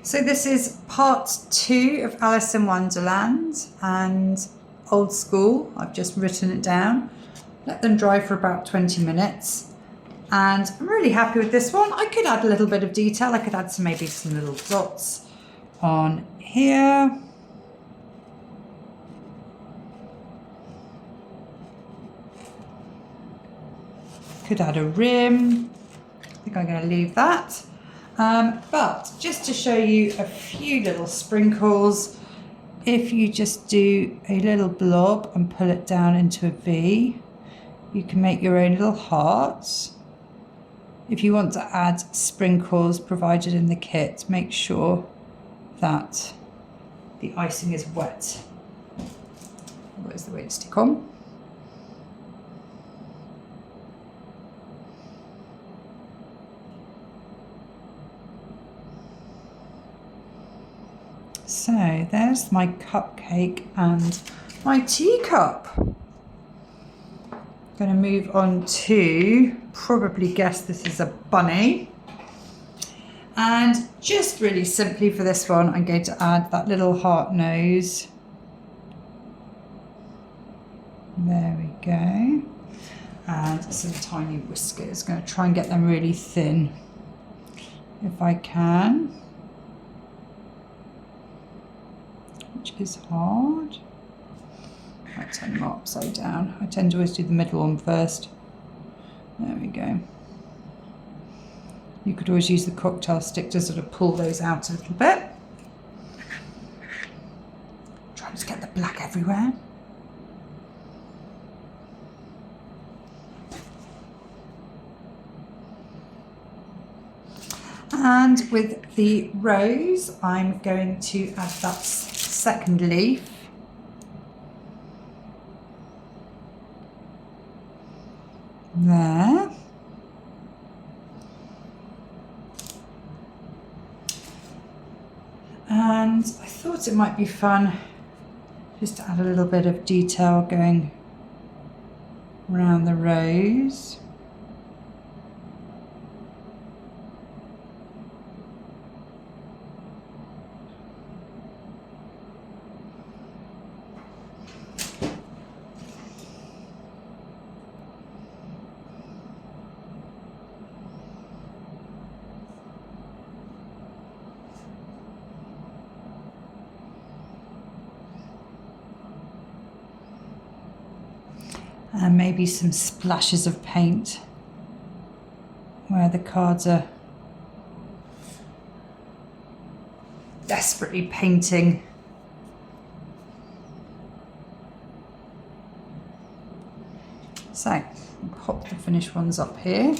So this is part 2 of Alice in Wonderland and Old School. I've just written it down. Let them dry for about 20 minutes. And I'm really happy with this one. I could add a little bit of detail. I could add maybe some little dots on here. Could add a rim. I think I'm going to leave that. But just to show you a few little sprinkles, if you just do a little blob and pull it down into a V, you can make your own little hearts. If you want to add sprinkles provided in the kit, make sure that the icing is wet. Where's the way to stick on? So there's my cupcake and my teacup. I'm going to move on to, probably guess this is a bunny. And just really simply for this one, I'm going to add that little heart nose. There we go. And some tiny whiskers. Going to try and get them really thin if I can. Which is hard. I turn them upside down. I tend to always do the middle one first. There we go. You could always use the cocktail stick to sort of pull those out a little bit. Try not to get the black everywhere. And with the rose, I'm going to add that second leaf. There. And I thought it might be fun just to add a little bit of detail going around the rose. And maybe some splashes of paint where the cards are desperately painting. So I'll pop the finished ones up here.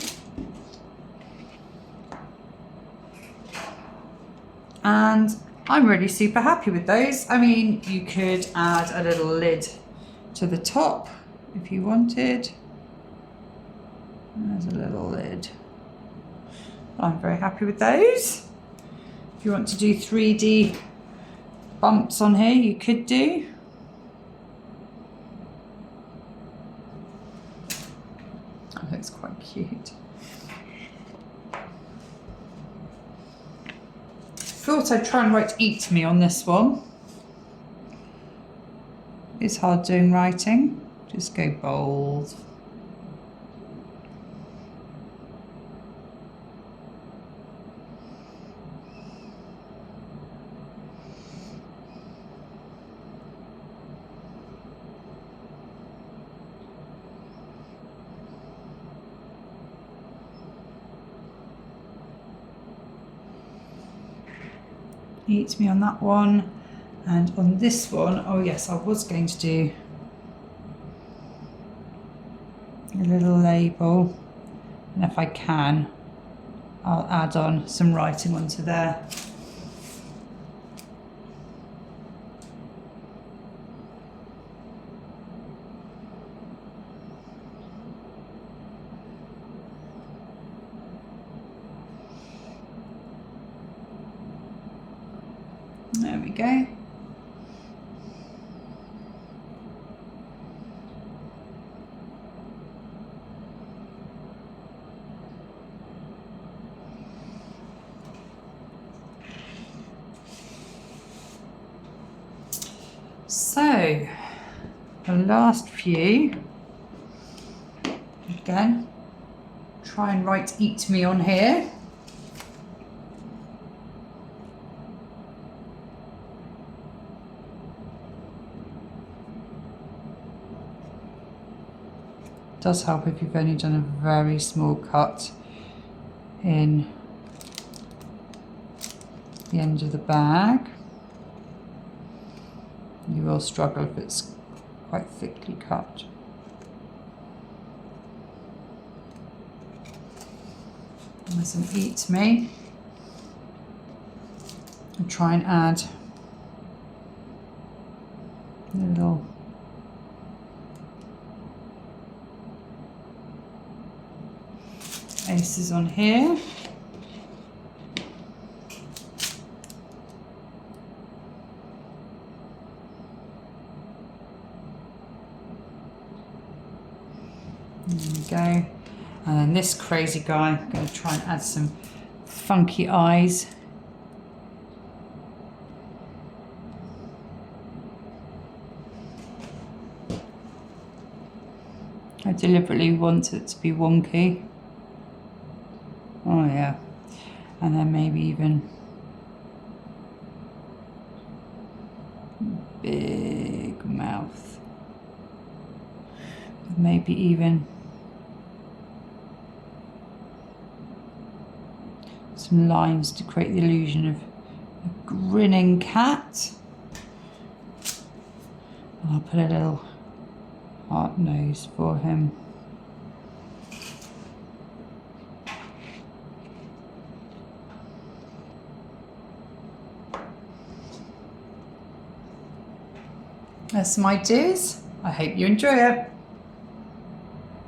And I'm really super happy with those. I mean, you could add a little lid to the top if you wanted. There's a little lid. I'm very happy with those. If you want to do 3D bumps on here, you could do. That looks quite cute. Thought I'd try and write "eat me" on this one. It's hard doing writing. Just go bold. Eat me on that one. And on this one, oh yes, I was going to do a little label, and if I can, I'll add on some writing onto there. There we go. So the last few, again, try and write "eat me" on here. Does help if you've only done a very small cut in the end of the bag. You will struggle if it's quite thickly cut. There's some "eat me." And try and add a little aces on here. There we go. And then this crazy guy, I'm going to try and add some funky eyes. I deliberately want it to be wonky. Oh yeah. And then maybe even big mouth. Maybe even some lines to create the illusion of a grinning cat. And I'll put a little heart nose for him. There's some ideas. I hope you enjoy it.